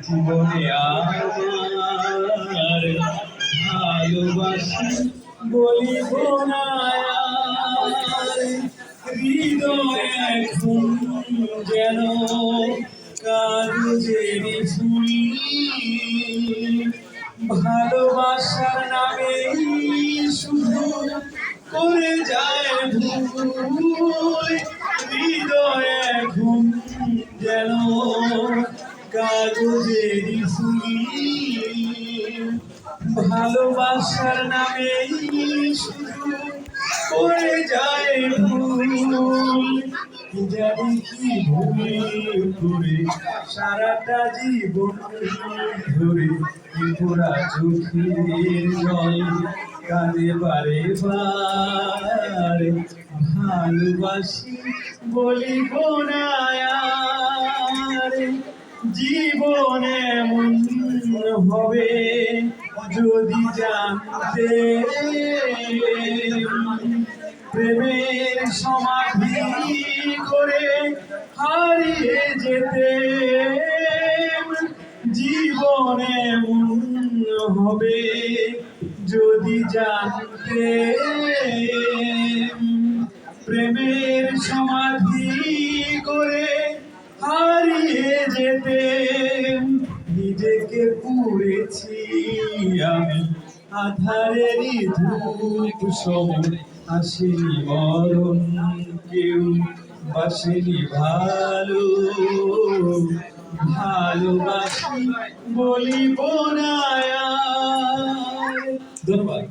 জীবনে আমার ভালোবাসি বলিব না আর। হৃদয় এখন যেন কাগজের ফুল, ভালোবাসার নামে শুধু করে যায় ভুল। হৃদয় এখন যেন কাগজের ফুল, ভালোবাসার নামে শুধু করে যায় ভুল। জানি কি ভুল করে সারাটা জীবন ধরে পোড়া চোখের জল কাঁদে বারে বারে। ভালোবাসি বলিব না আর। জীবনে এমন হবে যদি জানতে, প্রেমের সমাধি করে হারিয়ে যেতে। জীবনে এমন হবে যদি জানতে, প্রেমের সমাধি করে হারিয়ে যেতে। নিজেকে পুড়েছি আমি আধারেরই ধূপ সম, আসেনি মরণ কেউ বাসেনি ভালো। ভালোবাসি বলিব না আর। ধন্যবাদ।